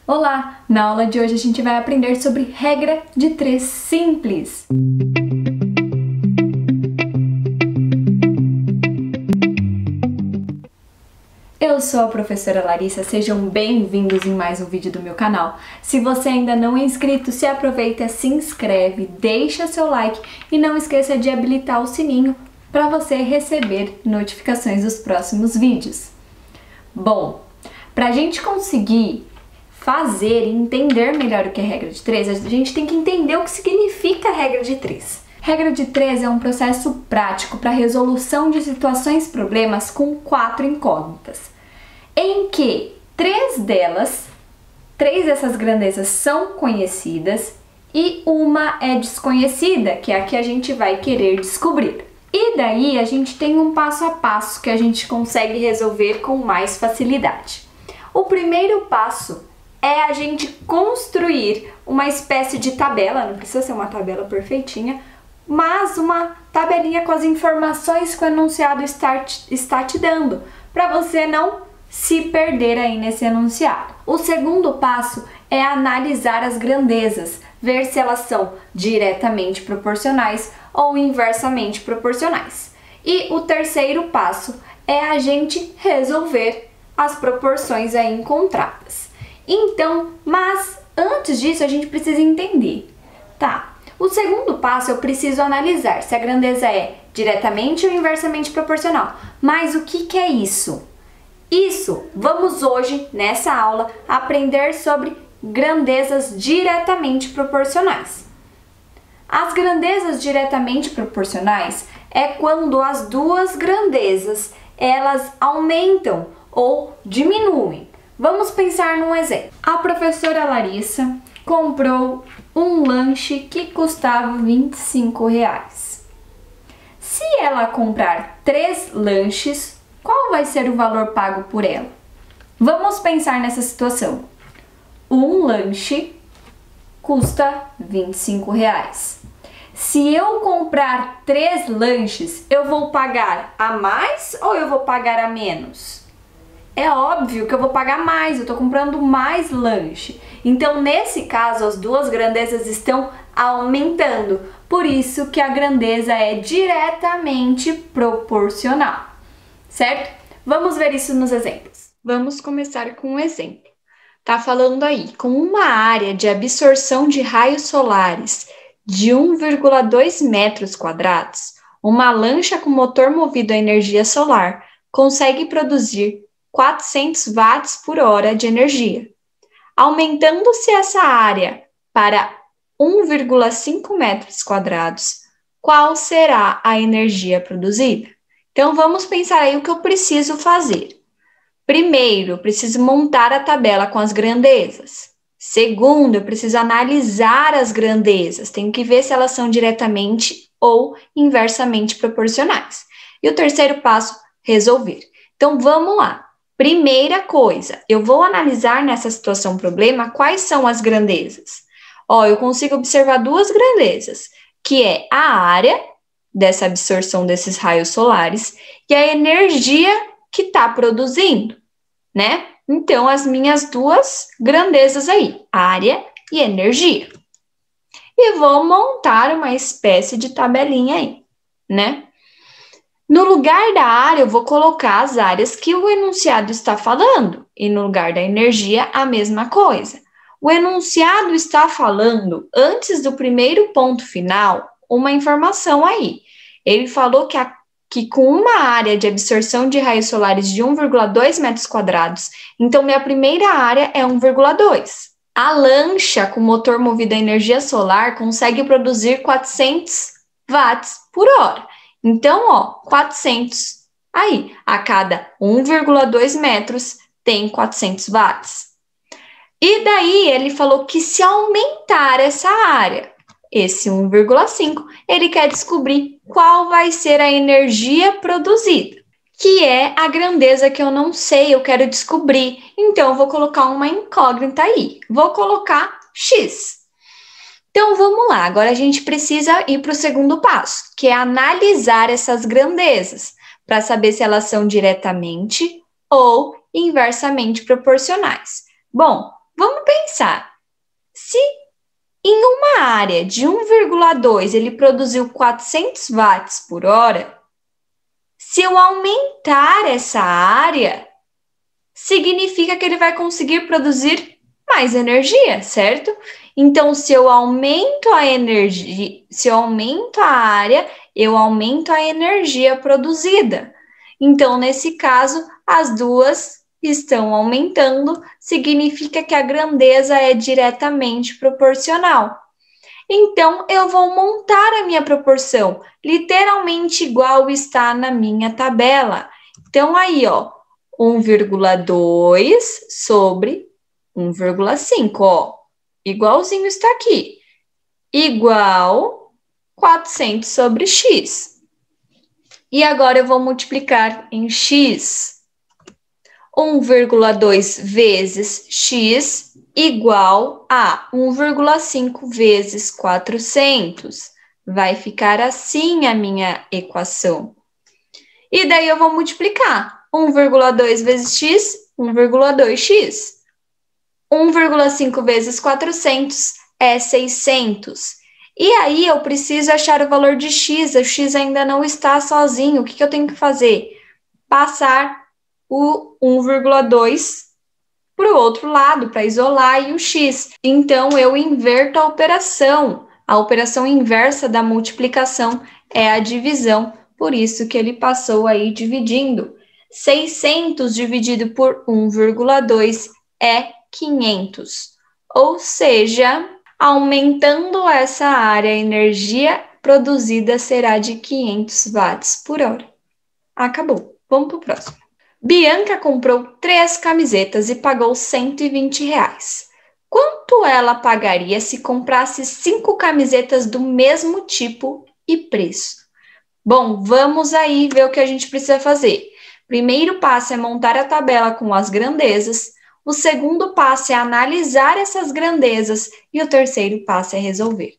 Olá! Na aula de hoje a gente vai aprender sobre regra de 3 simples. Eu sou a professora Larissa, sejam bem-vindos em mais um vídeo do meu canal. Se você ainda não é inscrito, se aproveita, se inscreve, deixa seu like e não esqueça de habilitar o sininho para você receber notificações dos próximos vídeos. Bom, para a gente conseguir fazer e entender melhor o que é regra de 3, a gente tem que entender o que significa a regra de 3. Regra de 3 é um processo prático para resolução de situações e problemas com 4 incógnitas, em que 3 dessas grandezas são conhecidas e uma é desconhecida, que é a que a gente vai querer descobrir. E daí a gente tem um passo a passo que a gente consegue resolver com mais facilidade. O primeiro passo é a gente construir uma espécie de tabela, não precisa ser uma tabela perfeitinha, mas uma tabelinha com as informações que o enunciado está te dando, para você não se perder aí nesse enunciado. O segundo passo é analisar as grandezas, ver se elas são diretamente proporcionais ou inversamente proporcionais. E o terceiro passo é a gente resolver as proporções aí encontradas. Então, mas antes disso a gente precisa entender, tá? O segundo passo eu preciso analisar se a grandeza é diretamente ou inversamente proporcional. Mas o que é isso? Isso, vamos hoje, nessa aula, aprender sobre grandezas diretamente proporcionais. As grandezas diretamente proporcionais é quando as duas grandezas, elas aumentam ou diminuem. Vamos pensar num exemplo. A professora Larissa comprou um lanche que custava R$25. Se ela comprar 3 lanches, qual vai ser o valor pago por ela? Vamos pensar nessa situação. Um lanche custa R$25. Se eu comprar 3 lanches, eu vou pagar a mais ou eu vou pagar a menos? É óbvio que eu vou pagar mais, eu tô comprando mais lanche. Então, nesse caso, as duas grandezas estão aumentando. Por isso que a grandeza é diretamente proporcional, certo? Vamos ver isso nos exemplos. Vamos começar com um exemplo. Tá falando aí, com uma área de absorção de raios solares de 1,2 metros quadrados, uma lancha com motor movido a energia solar consegue produzir 400 watts por hora de energia. Aumentando-se essa área para 1,5 metros quadrados, qual será a energia produzida? Então, vamos pensar aí o que eu preciso fazer. Primeiro, eu preciso montar a tabela com as grandezas. Segundo, eu preciso analisar as grandezas. Tenho que ver se elas são diretamente ou inversamente proporcionais. E o terceiro passo, resolver. Então, vamos lá. Primeira coisa, eu vou analisar nessa situação problema quais são as grandezas. Eu consigo observar 2 grandezas, que é a área dessa absorção desses raios solares e a energia que está produzindo, né? Então, as minhas 2 grandezas aí, área e energia. E vou montar uma espécie de tabelinha aí, né? No lugar da área, eu vou colocar as áreas que o enunciado está falando. E no lugar da energia, a mesma coisa. O enunciado está falando, antes do primeiro ponto final, uma informação aí. Ele falou que com uma área de absorção de raios solares de 1,2 metros quadrados, então minha primeira área é 1,2. A lancha com motor movido a energia solar consegue produzir 400 watts por hora. Então, 400. Aí, a cada 1,2 metros tem 400 watts. E daí, ele falou que se aumentar essa área, esse 1,5, ele quer descobrir qual vai ser a energia produzida, que é a grandeza que eu não sei, eu quero descobrir. Então, eu vou colocar uma incógnita aí. Vou colocar X. Então, vamos lá. Agora, a gente precisa ir para o segundo passo, que é analisar essas grandezas, para saber se elas são diretamente ou inversamente proporcionais. Bom, Vamos pensar. Se em uma área de 1,2 ele produziu 400 watts por hora, se eu aumentar essa área, significa que ele vai conseguir produzir mais energia, certo? Então, se eu aumento a energia, se eu aumento a área, eu aumento a energia produzida. Então, nesse caso, as duas estão aumentando, significa que a grandeza é diretamente proporcional. Então, eu vou montar a minha proporção, literalmente igual está na minha tabela. Então, aí, ó, 1,2 sobre 1,5, ó, igualzinho está aqui, igual 400 sobre x. E agora eu vou multiplicar em x. 1,2 vezes x igual a 1,5 vezes 400. Vai ficar assim a minha equação. E daí eu vou multiplicar. 1,2 vezes x, 1,2x. 1,5 vezes 400 é 600. E aí eu preciso achar o valor de x. O x ainda não está sozinho. O que eu tenho que fazer? Passar o 1,2 para o outro lado, para isolar e o x. Então, eu inverto a operação. A operação inversa da multiplicação é a divisão. Por isso que ele passou aí dividindo. 600 dividido por 1,2 é 500. Ou seja, aumentando essa área, a energia produzida será de 500 watts por hora. Acabou. Vamos para o próximo. Bianca comprou 3 camisetas e pagou R$120. Quanto ela pagaria se comprasse 5 camisetas do mesmo tipo e preço? Bom, vamos aí ver o que a gente precisa fazer. Primeiro passo é montar a tabela com as grandezas. O segundo passo é analisar essas grandezas. E o terceiro passo é resolver.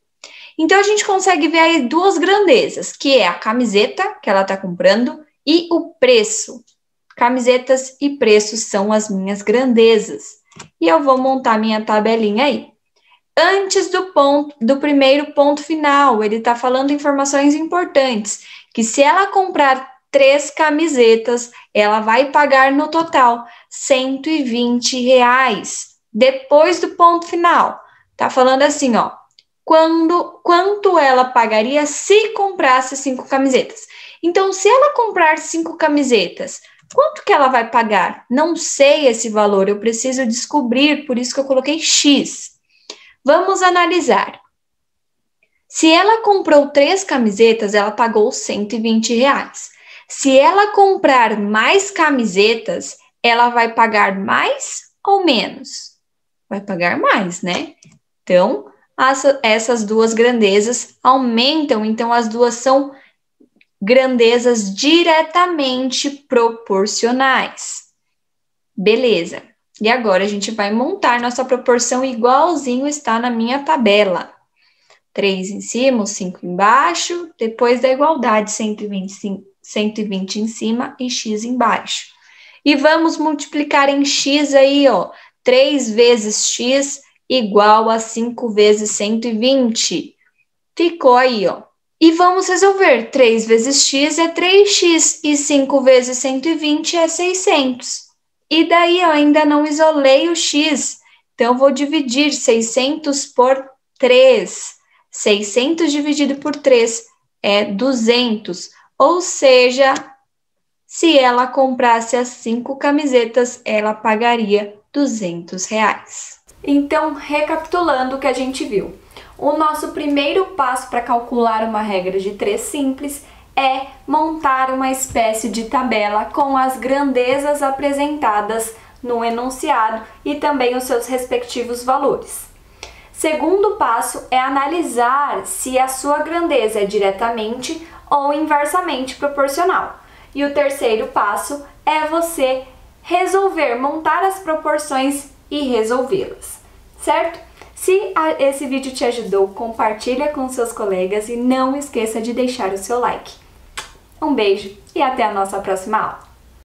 Então, a gente consegue ver aí duas grandezas, que é a camiseta que ela está comprando e o preço. Camisetas e preços são as minhas grandezas. E eu vou montar minha tabelinha aí. Antes do primeiro ponto final, ele está falando informações importantes, que se ela comprar 3 camisetas, ela vai pagar no total R$120. Depois do ponto final, tá falando assim, ó, quanto ela pagaria se comprasse 5 camisetas. Então, se ela comprar 5 camisetas, quanto que ela vai pagar? Não sei esse valor, eu preciso descobrir, por isso que eu coloquei X. Vamos analisar. Se ela comprou 3 camisetas, ela pagou R$120. Se ela comprar mais camisetas, ela vai pagar mais ou menos? Vai pagar mais, né? Então, essas duas grandezas aumentam, então as duas são grandezas diretamente proporcionais. Beleza. E agora a gente vai montar nossa proporção igualzinho está na minha tabela. 3 em cima, 5 embaixo, depois da igualdade, 120 em cima e x embaixo. E vamos multiplicar em x aí, ó. 3 vezes x igual a 5 vezes 120. Ficou aí, ó. E vamos resolver. 3 vezes x é 3x e 5 vezes 120 é 600. E daí eu ainda não isolei o x, então eu vou dividir 600 por 3. 600 dividido por 3 é 200, ou seja, se ela comprasse as 5 camisetas, ela pagaria R$200. Então, recapitulando o que a gente viu, o nosso primeiro passo para calcular uma regra de 3 simples é montar uma espécie de tabela com as grandezas apresentadas no enunciado e também os seus respectivos valores. Segundo passo é analisar se a sua grandeza é diretamente ou inversamente proporcional. E o terceiro passo é você resolver, montar as proporções e resolvê-las, certo? Se esse vídeo te ajudou, compartilha com seus colegas e não esqueça de deixar o seu like. Um beijo e até a nossa próxima aula!